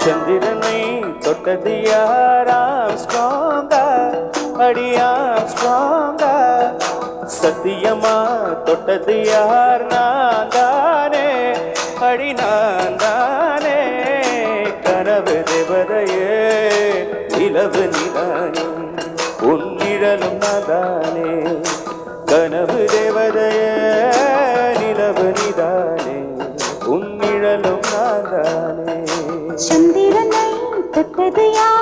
சந்திரனை தொட்டது யாராம் ஸ்ட்ராங்கா அடியாம் ஸ்ட்ராங்கா சத்தியமா தொட்டது யார் நான் தானே அடி நான் தானே கனவு தேவதையே நிலவு நிதானே உன்னிழலும் நாதானே கனவு தேவதையே நிலவு நிதானே உன்னிழலும் நாதானே சந்திரனை தொட்டது யார்